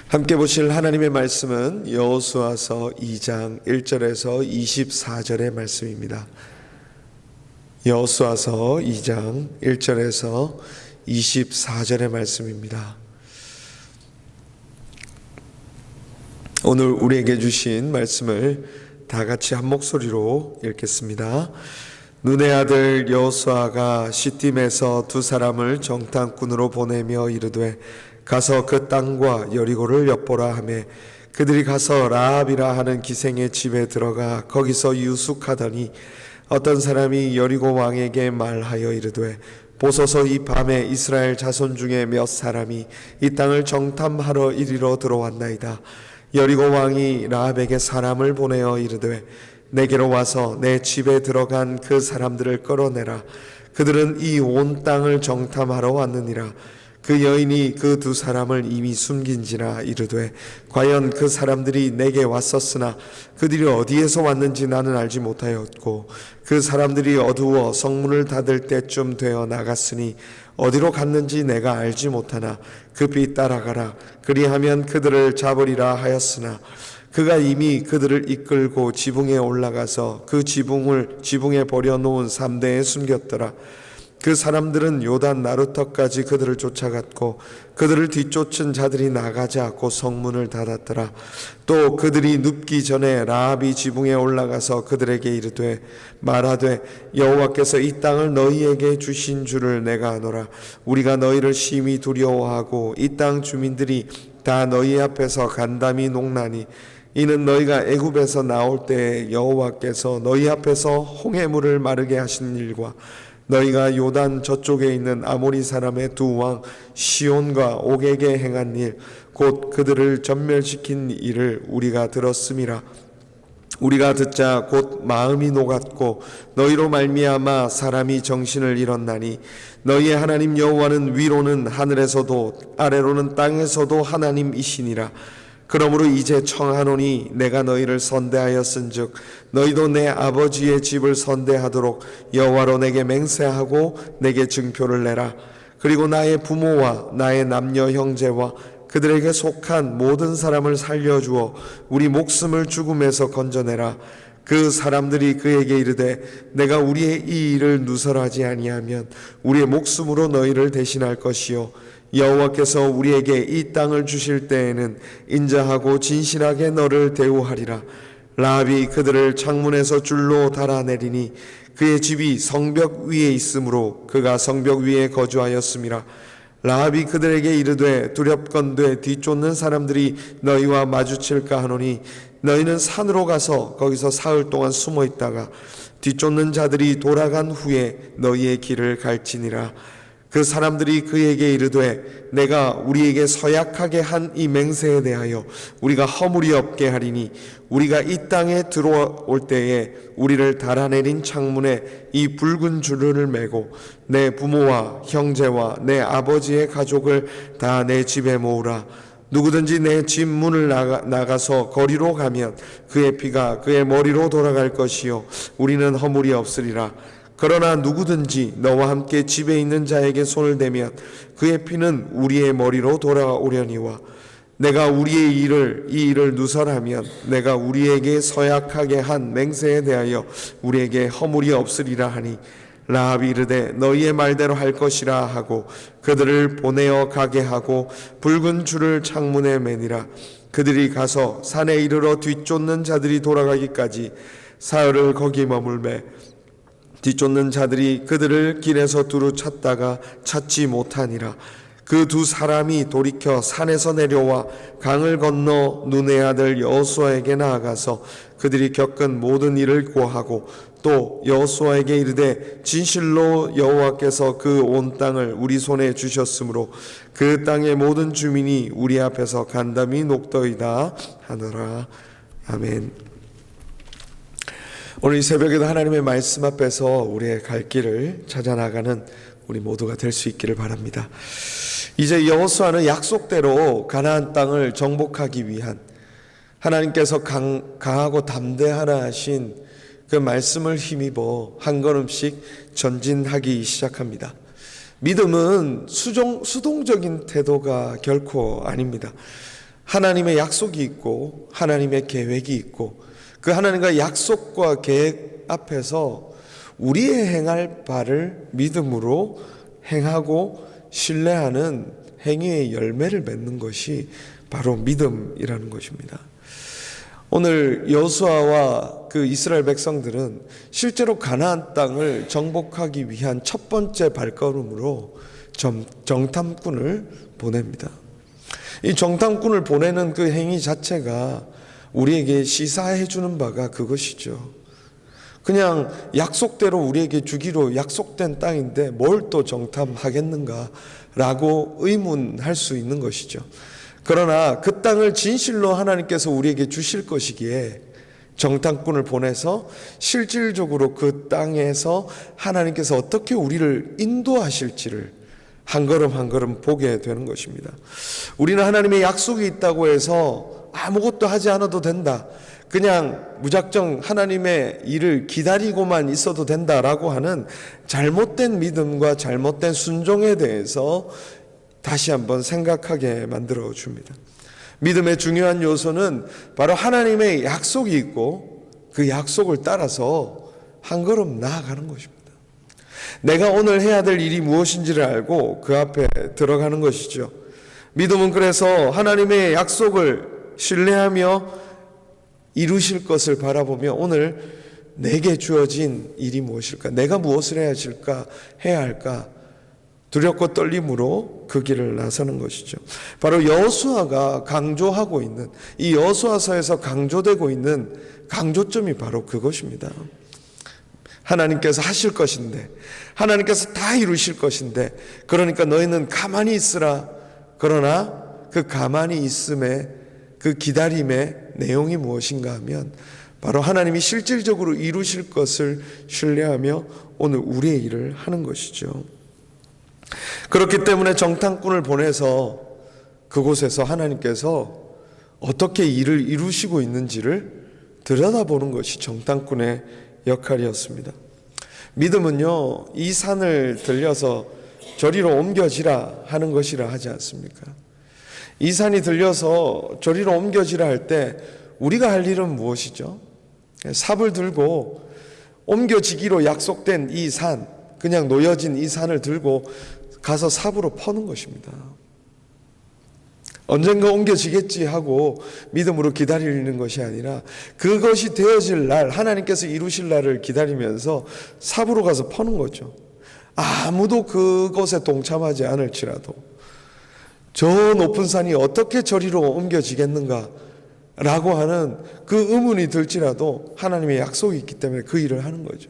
함께 보실 하나님의 말씀은 여호수아서 2장 1절에서 24절의 말씀입니다. 여호수아서 2장 1절에서 24절의 말씀입니다. 오늘 우리에게 주신 말씀을 다 같이 한 목소리로 읽겠습니다. 눈의 아들 여호수아가 시딤에서 두 사람을 정탐꾼으로 보내며 이르되 가서 그 땅과 여리고를 엿보라 하매 그들이 가서 라합이라 하는 기생의 집에 들어가 거기서 유숙하더니 어떤 사람이 여리고 왕에게 말하여 이르되 보소서 이 밤에 이스라엘 자손 중에 몇 사람이 이 땅을 정탐하러 이리로 들어왔나이다. 여리고 왕이 라합에게 사람을 보내어 이르되 내게로 와서 내 집에 들어간 그 사람들을 끌어내라. 그들은 이 온 땅을 정탐하러 왔느니라. 그 여인이 그 두 사람을 이미 숨긴지라 이르되 과연 그 사람들이 내게 왔었으나 그들이 어디에서 왔는지 나는 알지 못하였고 그 사람들이 어두워 성문을 닫을 때쯤 되어 나갔으니 어디로 갔는지 내가 알지 못하나 급히 따라가라. 그리하면 그들을 잡으리라 하였으나 그가 이미 그들을 이끌고 지붕에 올라가서 그 지붕에 버려놓은 삼대에 숨겼더라. 그 사람들은 요단 나루터까지 그들을 쫓아갔고 그들을 뒤쫓은 자들이 나가자 곧 성문을 닫았더라. 또 그들이 눕기 전에 라합이 지붕에 올라가서 그들에게 이르되 말하되 여호와께서 이 땅을 너희에게 주신 줄을 내가 아노라. 우리가 너희를 심히 두려워하고 이 땅 주민들이 다 너희 앞에서 간담이 녹나니 이는 너희가 애굽에서 나올 때에 여호와께서 너희 앞에서 홍해물을 마르게 하신 일과 너희가 요단 저쪽에 있는 아모리 사람의 두 왕 시온과 옥에게 행한 일 곧 그들을 전멸시킨 일을 우리가 들었음이라. 우리가 듣자 곧 마음이 녹았고 너희로 말미암아 사람이 정신을 잃었나니 너희의 하나님 여호와는 위로는 하늘에서도 아래로는 땅에서도 하나님이시니라. 그러므로 이제 청하노니 내가 너희를 선대하였은즉 너희도 내 아버지의 집을 선대하도록 여호와로 내게 맹세하고 내게 증표를 내라. 그리고 나의 부모와 나의 남녀 형제와 그들에게 속한 모든 사람을 살려주어 우리 목숨을 죽음에서 건져내라. 그 사람들이 그에게 이르되 내가 우리의 이 일을 누설하지 아니하면 우리의 목숨으로 너희를 대신할 것이요 여호와께서 우리에게 이 땅을 주실 때에는 인자하고 진실하게 너를 대우하리라. 라합이 그들을 창문에서 줄로 달아내리니 그의 집이 성벽 위에 있으므로 그가 성벽 위에 거주하였음이라. 라합이 그들에게 이르되 두렵건대 뒤쫓는 사람들이 너희와 마주칠까 하노니 너희는 산으로 가서 거기서 사흘 동안 숨어 있다가 뒤쫓는 자들이 돌아간 후에 너희의 길을 갈지니라. 그 사람들이 그에게 이르되 내가 우리에게 서약하게 한 이 맹세에 대하여 우리가 허물이 없게 하리니 우리가 이 땅에 들어올 때에 우리를 달아내린 창문에 이 붉은 줄을 매고 내 부모와 형제와 내 아버지의 가족을 다 내 집에 모으라. 누구든지 내 집 문을 나가서 거리로 가면 그의 피가 그의 머리로 돌아갈 것이요 우리는 허물이 없으리라. 그러나 누구든지 너와 함께 집에 있는 자에게 손을 대면 그의 피는 우리의 머리로 돌아오려니와 내가 우리의 이 일을 누설하면 내가 우리에게 서약하게 한 맹세에 대하여 우리에게 허물이 없으리라 하니 라합이 이르되 너희의 말대로 할 것이라 하고 그들을 보내어 가게 하고 붉은 줄을 창문에 매니라. 그들이 가서 산에 이르러 뒤쫓는 자들이 돌아가기까지 사흘을 거기 머물매 뒤쫓는 자들이 그들을 길에서 두루 찾다가 찾지 못하니라. 그 두 사람이 돌이켜 산에서 내려와 강을 건너 눈의 아들 여호수아에게 나아가서 그들이 겪은 모든 일을 고하고 또 여호수아에게 이르되 진실로 여호와께서 그 온 땅을 우리 손에 주셨으므로 그 땅의 모든 주민이 우리 앞에서 간담이 녹더이다 하노라. 아멘. 오늘 이 새벽에도 하나님의 말씀 앞에서 우리의 갈 길을 찾아나가는 우리 모두가 될 수 있기를 바랍니다. 이제 여호수아는 약속대로 가나안 땅을 정복하기 위한 하나님께서 강하고 담대하라 하신 그 말씀을 힘입어 한 걸음씩 전진하기 시작합니다. 믿음은 수동적인 태도가 결코 아닙니다. 하나님의 약속이 있고 하나님의 계획이 있고 그 하나님과 약속과 계획 앞에서 우리의 행할 바를 믿음으로 행하고 신뢰하는 행위의 열매를 맺는 것이 바로 믿음이라는 것입니다. 오늘 여호수아와 그 이스라엘 백성들은 실제로 가나안 땅을 정복하기 위한 첫 번째 발걸음으로 정탐꾼을 보냅니다. 이 정탐꾼을 보내는 그 행위 자체가 우리에게 시사해 주는 바가 그것이죠. 그냥 약속대로 우리에게 주기로 약속된 땅인데 뭘 또 정탐하겠는가 라고 의문할 수 있는 것이죠. 그러나 그 땅을 진실로 하나님께서 우리에게 주실 것이기에 정탐꾼을 보내서 실질적으로 그 땅에서 하나님께서 어떻게 우리를 인도하실지를 한 걸음 한 걸음 보게 되는 것입니다. 우리는 하나님의 약속이 있다고 해서 아무것도 하지 않아도 된다, 그냥 무작정 하나님의 일을 기다리고만 있어도 된다라고 하는 잘못된 믿음과 잘못된 순종에 대해서 다시 한번 생각하게 만들어 줍니다. 믿음의 중요한 요소는 바로 하나님의 약속이 있고 그 약속을 따라서 한 걸음 나아가는 것입니다. 내가 오늘 해야 될 일이 무엇인지를 알고 그 앞에 들어가는 것이죠. 믿음은 그래서 하나님의 약속을 신뢰하며 이루실 것을 바라보며 오늘 내게 주어진 일이 무엇일까? 내가 무엇을 해야 할까? 두렵고 떨림으로 그 길을 나서는 것이죠. 바로 여호수아가 강조하고 있는, 이 여호수아서에서 강조되고 있는 강조점이 바로 그것입니다. 하나님께서 하실 것인데, 하나님께서 다 이루실 것인데, 그러니까 너희는 가만히 있으라. 그러나 그 가만히 있음의 그 기다림의 내용이 무엇인가 하면 바로 하나님이 실질적으로 이루실 것을 신뢰하며 오늘 우리의 일을 하는 것이죠. 그렇기 때문에 정탐꾼을 보내서 그곳에서 하나님께서 어떻게 일을 이루시고 있는지를 들여다보는 것이 정탐꾼의 역할이었습니다. 믿음은요, 이 산을 들려서 저리로 옮겨지라 하는 것이라 하지 않습니까? 이 산이 들려서 저리로 옮겨지라 할 때 우리가 할 일은 무엇이죠? 삽을 들고 옮겨지기로 약속된 이 산, 그냥 놓여진 이 산을 들고 가서 삽으로 퍼는 것입니다. 언젠가 옮겨지겠지 하고 믿음으로 기다리는 것이 아니라 그것이 되어질 날, 하나님께서 이루실 날을 기다리면서 삽으로 가서 퍼는 거죠. 아무도 그것에 동참하지 않을지라도 저 높은 산이 어떻게 저리로 옮겨지겠는가 라고 하는 그 의문이 들지라도 하나님의 약속이 있기 때문에 그 일을 하는 거죠.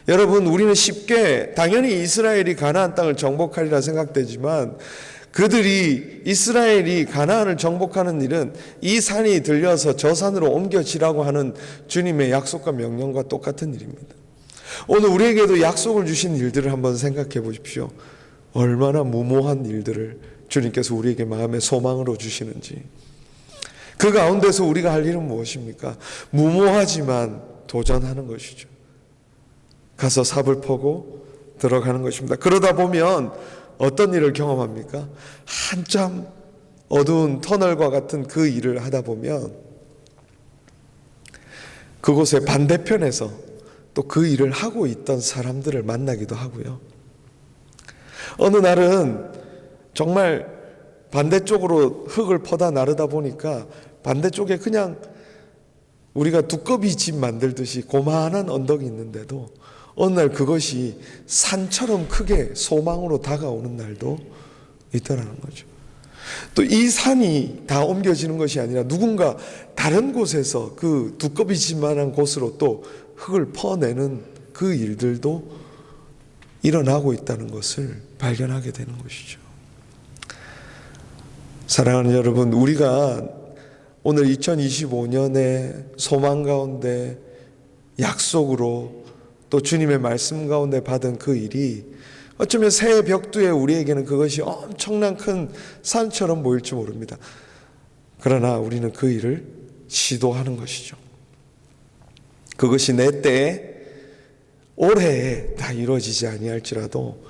여러분, 우리는 쉽게 당연히 이스라엘이 가나안 땅을 정복하리라 생각되지만 그들이 이스라엘이 가나안을 정복하는 일은 이 산이 들려서 저 산으로 옮겨지라고 하는 주님의 약속과 명령과 똑같은 일입니다. 오늘 우리에게도 약속을 주신 일들을 한번 생각해 보십시오. 얼마나 무모한 일들을 주님께서 우리에게 마음의 소망으로 주시는지. 그 가운데서 우리가 할 일은 무엇입니까? 무모하지만 도전하는 것이죠. 가서 삽을 퍼고 들어가는 것입니다. 그러다 보면 어떤 일을 경험합니까? 한참 어두운 터널과 같은 그 일을 하다 보면 그곳의 반대편에서 또 그 일을 하고 있던 사람들을 만나기도 하고요. 어느 날은 정말 반대쪽으로 흙을 퍼다 나르다 보니까 반대쪽에 그냥 우리가 두꺼비 집 만들듯이 고만한 언덕이 있는데도 어느 날 그것이 산처럼 크게 소망으로 다가오는 날도 있더라는 거죠. 또 이 산이 다 옮겨지는 것이 아니라 누군가 다른 곳에서 그 두꺼비 집만한 곳으로 또 흙을 퍼내는 그 일들도 일어나고 있다는 것을 발견하게 되는 것이죠. 사랑하는 여러분, 우리가 오늘 2025년의 소망 가운데 약속으로 또 주님의 말씀 가운데 받은 그 일이 어쩌면 새해 벽두에 우리에게는 그것이 엄청난 큰 산처럼 보일지 모릅니다. 그러나 우리는 그 일을 시도하는 것이죠. 그것이 내 때에 올해에 다 이루어지지 아니할지라도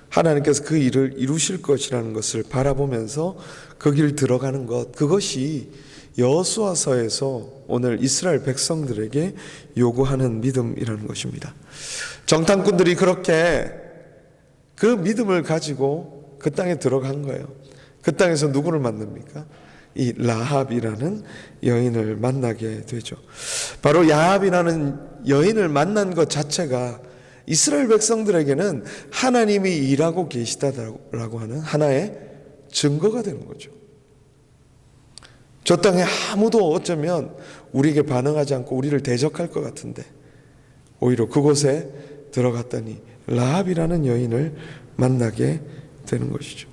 하나님께서 그 일을 이루실 것이라는 것을 바라보면서 거길 들어가는 것, 그것이 여호수아서에서 오늘 이스라엘 백성들에게 요구하는 믿음이라는 것입니다. 정탐꾼들이 그렇게 그 믿음을 가지고 그 땅에 들어간 거예요. 그 땅에서 누구를 만납니까? 이 라합이라는 여인을 만나게 되죠. 바로 라합이라는 여인을 만난 것 자체가 이스라엘 백성들에게는 하나님이 일하고 계시다라고 하는 하나의 증거가 되는 거죠. 저 땅에 아무도 어쩌면 우리에게 반응하지 않고 우리를 대적할 것 같은데 오히려 그곳에 들어갔더니 라합이라는 여인을 만나게 되는 것이죠.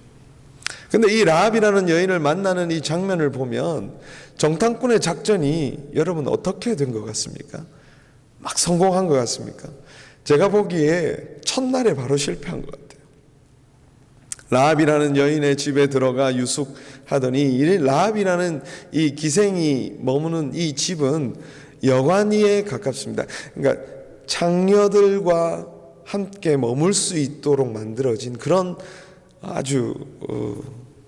근데 이 라합이라는 여인을 만나는 이 장면을 보면 정탐꾼의 작전이 여러분 어떻게 된 것 같습니까? 막 성공한 것 같습니까? 제가 보기에 첫날에 바로 실패한 것 같아요. 라합이라는 여인의 집에 들어가 유숙하더니 이 라합이라는 이 기생이 머무는 이 집은 여관위에 가깝습니다. 그러니까 창녀들과 함께 머물 수 있도록 만들어진 그런 아주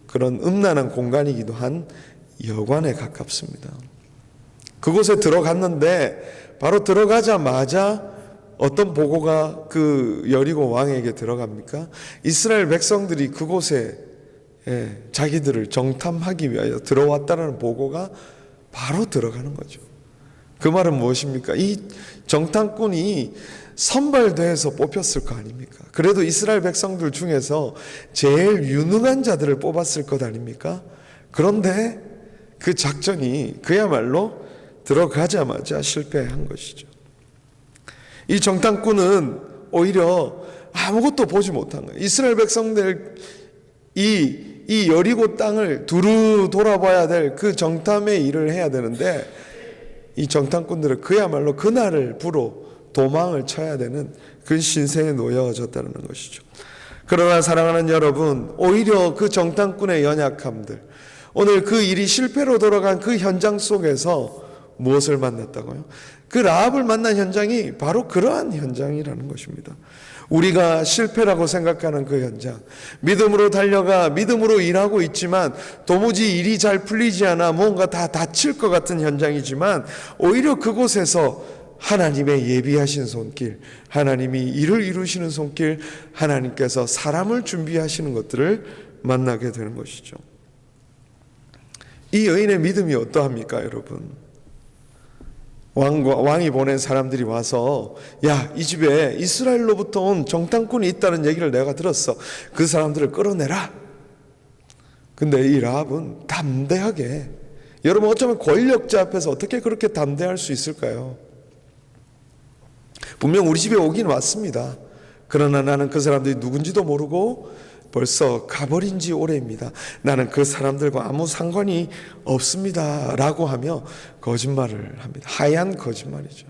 그런 음란한 공간이기도 한 여관에 가깝습니다. 그곳에 들어갔는데 바로 들어가자마자 어떤 보고가 그 여리고 왕에게 들어갑니까? 이스라엘 백성들이 그곳에 자기들을 정탐하기 위하여 들어왔다는 보고가 바로 들어가는 거죠. 그 말은 무엇입니까? 이 정탐꾼이 선발대에서 뽑혔을 거 아닙니까? 그래도 이스라엘 백성들 중에서 제일 유능한 자들을 뽑았을 것 아닙니까? 그런데 그 작전이 그야말로 들어가자마자 실패한 것이죠. 이 정탐꾼은 오히려 아무것도 보지 못한 거예요. 이스라엘 백성들 이 여리고 땅을 두루 돌아봐야 될 그 정탐의 일을 해야 되는데 이 정탐꾼들은 그야말로 그날을 부로 도망을 쳐야 되는 그 신세에 놓여졌다는 것이죠. 그러나 사랑하는 여러분, 오히려 그 정탐꾼의 연약함들, 오늘 그 일이 실패로 돌아간 그 현장 속에서 무엇을 만났다고요? 그 라합을 만난 현장이 바로 그러한 현장이라는 것입니다. 우리가 실패라고 생각하는 그 현장, 믿음으로 달려가 믿음으로 일하고 있지만 도무지 일이 잘 풀리지 않아 뭔가 다 다칠 것 같은 현장이지만 오히려 그곳에서 하나님의 예비하신 손길, 하나님이 일을 이루시는 손길, 하나님께서 사람을 준비하시는 것들을 만나게 되는 것이죠. 이 여인의 믿음이 어떠합니까, 여러분? 왕이 보낸 사람들이 와서 야, 이 집에 이스라엘로부터 온 정탐꾼이 있다는 얘기를 내가 들었어. 그 사람들을 끌어내라. 근데 이 라합은 담대하게, 여러분 어쩌면 권력자 앞에서 어떻게 그렇게 담대할 수 있을까요? 분명 우리 집에 오긴 왔습니다. 그러나 나는 그 사람들이 누군지도 모르고 벌써 가버린 지 오래입니다. 나는 그 사람들과 아무 상관이 없습니다 라고 하며 거짓말을 합니다. 하얀 거짓말이죠.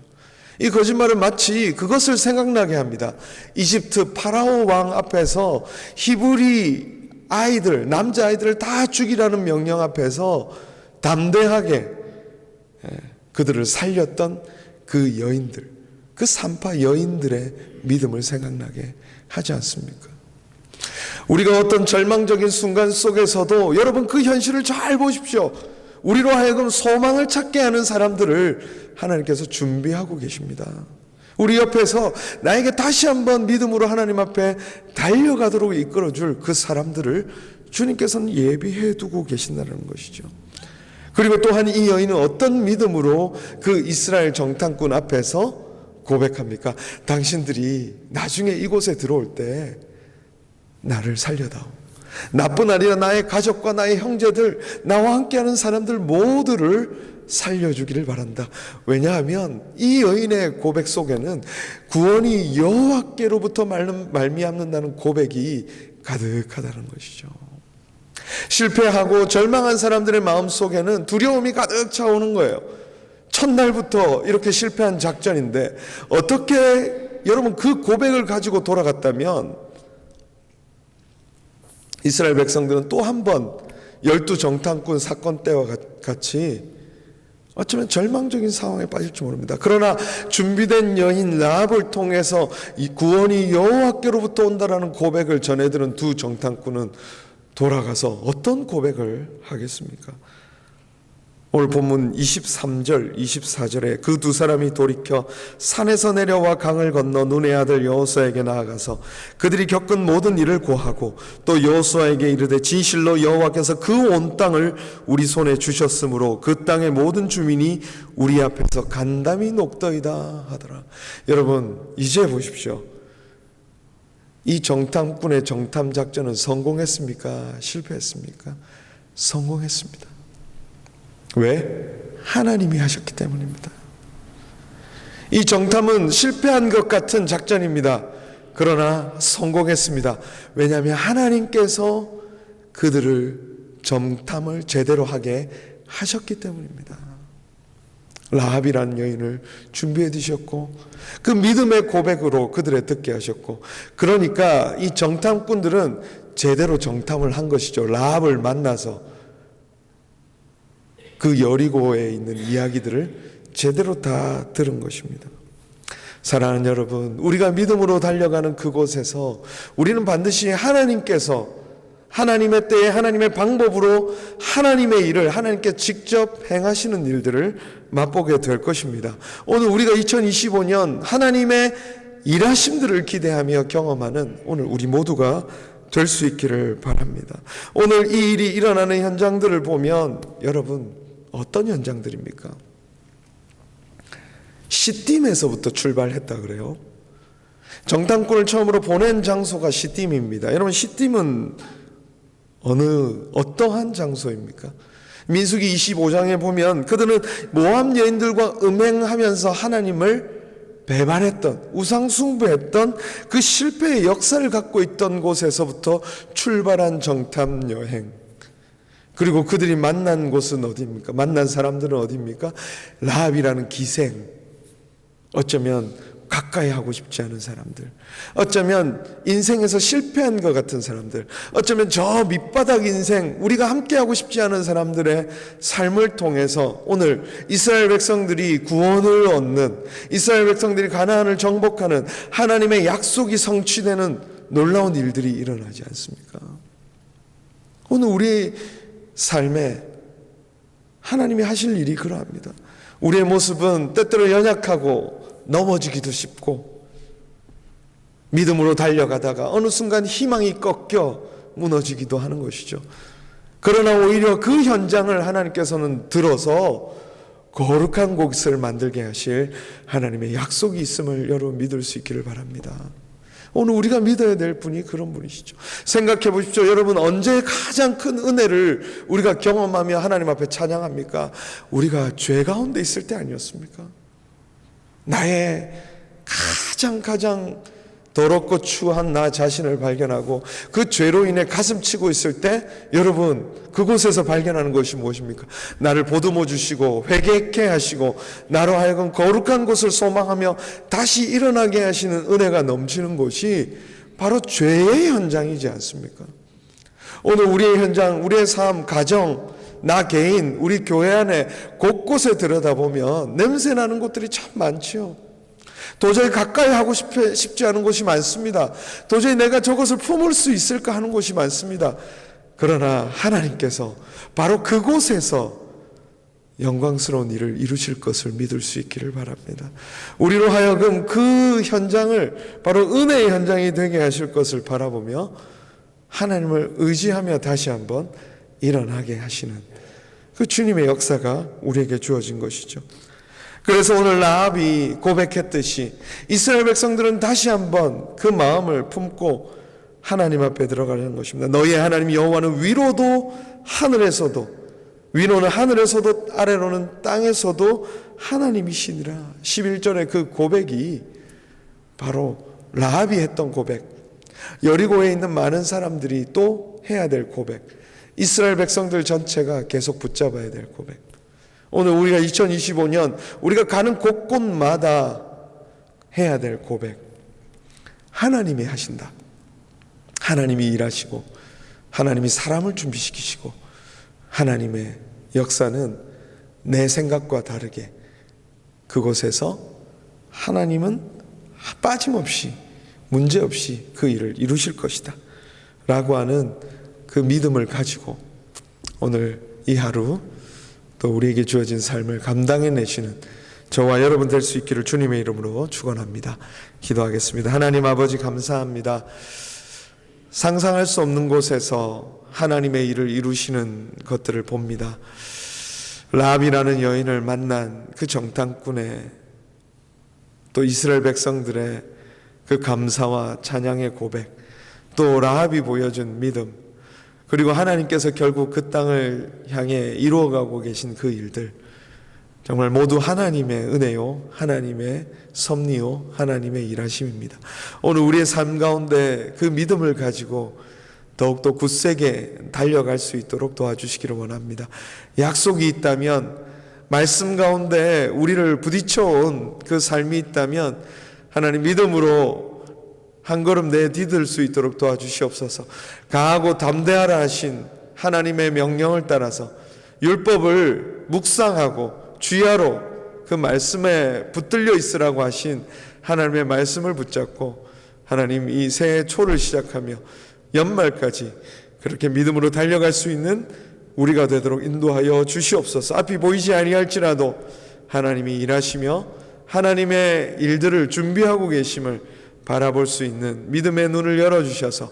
이 거짓말은 마치 그것을 생각나게 합니다. 이집트 파라오 왕 앞에서 히브리 아이들, 남자아이들을 다 죽이라는 명령 앞에서 담대하게 그들을 살렸던 그 여인들, 그 산파 여인들의 믿음을 생각나게 하지 않습니까? 우리가 어떤 절망적인 순간 속에서도 여러분 그 현실을 잘 보십시오. 우리로 하여금 소망을 찾게 하는 사람들을 하나님께서 준비하고 계십니다. 우리 옆에서 나에게 다시 한번 믿음으로 하나님 앞에 달려가도록 이끌어줄 그 사람들을 주님께서는 예비해 두고 계신다는 것이죠. 그리고 또한 이 여인은 어떤 믿음으로 그 이스라엘 정탐꾼 앞에서 고백합니까? 당신들이 나중에 이곳에 들어올 때 나를 살려다오. 나뿐 아니라 나의 가족과 나의 형제들, 나와 함께하는 사람들 모두를 살려주기를 바란다. 왜냐하면 이 여인의 고백 속에는 구원이 여호와께로부터 말미암는다는 고백이 가득하다는 것이죠. 실패하고 절망한 사람들의 마음속에는 두려움이 가득 차오는 거예요. 첫날부터 이렇게 실패한 작전인데 어떻게 여러분 그 고백을 가지고 돌아갔다면 이스라엘 백성들은 또 한 번 12정탐꾼 사건 때와 같이 어쩌면 절망적인 상황에 빠질지 모릅니다. 그러나 준비된 여인 라합을 통해서 이 구원이 여호와께로부터 온다라는 고백을 전해들은 두 정탐꾼은 돌아가서 어떤 고백을 하겠습니까? 오늘 본문 23절, 24절에 그 두 사람이 돌이켜 산에서 내려와 강을 건너 눈의 아들 여호수아에게 나아가서 그들이 겪은 모든 일을 고하고 또 여호수아에게 이르되 진실로 여호와께서 그 온 땅을 우리 손에 주셨으므로 그 땅의 모든 주민이 우리 앞에서 간담이 녹더이다 하더라. 여러분, 이제 보십시오. 이 정탐꾼의 정탐 작전은 성공했습니까? 실패했습니까? 성공했습니다. 왜? 하나님이 하셨기 때문입니다. 이 정탐은 실패한 것 같은 작전입니다. 그러나 성공했습니다. 왜냐하면 하나님께서 그들을 정탐을 제대로 하게 하셨기 때문입니다. 라합이라는 여인을 준비해 두셨고 그 믿음의 고백으로 그들을 듣게 하셨고, 그러니까 이 정탐꾼들은 제대로 정탐을 한 것이죠. 라합을 만나서 그 여리고에 있는 이야기들을 제대로 다 들은 것입니다. 사랑하는 여러분, 우리가 믿음으로 달려가는 그곳에서 우리는 반드시 하나님께서 하나님의 때에 하나님의 방법으로 하나님의 일을 하나님께 직접 행하시는 일들을 맛보게 될 것입니다. 오늘 우리가 2025년 하나님의 일하심들을 기대하며 경험하는 오늘 우리 모두가 될 수 있기를 바랍니다. 오늘 이 일이 일어나는 현장들을 보면 여러분, 어떤 현장들입니까? 시딤에서부터 출발했다 그래요. 정탐꾼을 처음으로 보낸 장소가 시딤입니다. 여러분, 시딤은 어떠한 장소입니까? 민수기 25장에 보면 그들은 모압 여인들과 음행하면서 하나님을 배반했던, 우상숭배했던 그 실패의 역사를 갖고 있던 곳에서부터 출발한 정탐 여행. 그리고 그들이 만난 곳은 어디입니까? 만난 사람들은 어디입니까? 라합이라는 기생, 어쩌면 가까이 하고 싶지 않은 사람들, 어쩌면 인생에서 실패한 것 같은 사람들, 어쩌면 저 밑바닥 인생, 우리가 함께하고 싶지 않은 사람들의 삶을 통해서 오늘 이스라엘 백성들이 구원을 얻는, 이스라엘 백성들이 가나안을 정복하는 하나님의 약속이 성취되는 놀라운 일들이 일어나지 않습니까? 오늘 우리 삶에 하나님이 하실 일이 그러합니다. 우리의 모습은 때때로 연약하고 넘어지기도 쉽고 믿음으로 달려가다가 어느 순간 희망이 꺾여 무너지기도 하는 것이죠. 그러나 오히려 그 현장을 하나님께서는 들어서 거룩한 곳을 만들게 하실 하나님의 약속이 있음을 여러분 믿을 수 있기를 바랍니다. 오늘 우리가 믿어야 될 분이 그런 분이시죠. 생각해 보십시오. 여러분, 언제 가장 큰 은혜를 우리가 경험하며 하나님 앞에 찬양합니까? 우리가 죄 가운데 있을 때 아니었습니까? 나의 가장 더럽고 추한 나 자신을 발견하고 그 죄로 인해 가슴 치고 있을 때 여러분, 그곳에서 발견하는 것이 무엇입니까? 나를 보듬어 주시고 회개케 하시고 나로 하여금 거룩한 곳을 소망하며 다시 일어나게 하시는 은혜가 넘치는 곳이 바로 죄의 현장이지 않습니까? 오늘 우리의 현장, 우리의 삶, 가정, 나 개인, 우리 교회 안에 곳곳에 들여다보면 냄새나는 곳들이 참 많지요. 도저히 가까이 하고 싶지 않은 곳이 많습니다. 도저히 내가 저것을 품을 수 있을까 하는 곳이 많습니다. 그러나 하나님께서 바로 그곳에서 영광스러운 일을 이루실 것을 믿을 수 있기를 바랍니다. 우리로 하여금 그 현장을 바로 은혜의 현장이 되게 하실 것을 바라보며 하나님을 의지하며 다시 한번 일어나게 하시는 그 주님의 역사가 우리에게 주어진 것이죠. 그래서 오늘 라합이 고백했듯이 이스라엘 백성들은 다시 한번 그 마음을 품고 하나님 앞에 들어가려는 것입니다. 너희의 하나님 여호와는 위로는 하늘에서도 아래로는 땅에서도 하나님이시니라. 11절의 그 고백이 바로 라합이 했던 고백, 여리고에 있는 많은 사람들이 또 해야 될 고백, 이스라엘 백성들 전체가 계속 붙잡아야 될 고백. 오늘 우리가 2025년 우리가 가는 곳곳마다 해야 될 고백. 하나님이 하신다. 하나님이 일하시고 하나님이 사람을 준비시키시고 하나님의 역사는 내 생각과 다르게 그곳에서 하나님은 빠짐없이 문제없이 그 일을 이루실 것이다 라고 하는 그 믿음을 가지고 오늘 이 하루 또 우리에게 주어진 삶을 감당해내시는 저와 여러분 될 수 있기를 주님의 이름으로 축원합니다. 기도하겠습니다. 하나님 아버지 감사합니다. 상상할 수 없는 곳에서 하나님의 일을 이루시는 것들을 봅니다. 라합이라는 여인을 만난 그 정탐꾼의 또 이스라엘 백성들의 그 감사와 찬양의 고백, 또 라합이 보여준 믿음, 그리고 하나님께서 결국 그 땅을 향해 이루어가고 계신 그 일들, 정말 모두 하나님의 은혜요, 하나님의 섭리요, 하나님의 일하심입니다. 오늘 우리의 삶 가운데 그 믿음을 가지고 더욱더 굳세게 달려갈 수 있도록 도와주시기를 원합니다. 약속이 있다면, 말씀 가운데 우리를 부딪혀온 그 삶이 있다면 하나님 믿음으로 한 걸음 내디딜 수 있도록 도와주시옵소서. 강하고 담대하라 하신 하나님의 명령을 따라서 율법을 묵상하고 주야로 그 말씀에 붙들려 있으라고 하신 하나님의 말씀을 붙잡고 하나님 이 새해 초를 시작하며 연말까지 그렇게 믿음으로 달려갈 수 있는 우리가 되도록 인도하여 주시옵소서. 앞이 보이지 아니할지라도 하나님이 일하시며 하나님의 일들을 준비하고 계심을 바라볼 수 있는 믿음의 눈을 열어주셔서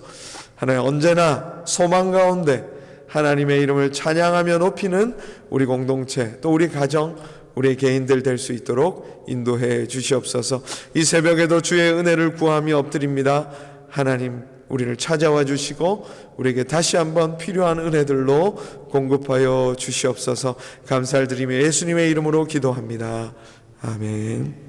하나님 언제나 소망 가운데 하나님의 이름을 찬양하며 높이는 우리 공동체 또 우리 가정 우리 개인들 될 수 있도록 인도해 주시옵소서. 이 새벽에도 주의 은혜를 구하며 엎드립니다. 하나님 우리를 찾아와 주시고 우리에게 다시 한번 필요한 은혜들로 공급하여 주시옵소서. 감사를 드리며 예수님의 이름으로 기도합니다. 아멘.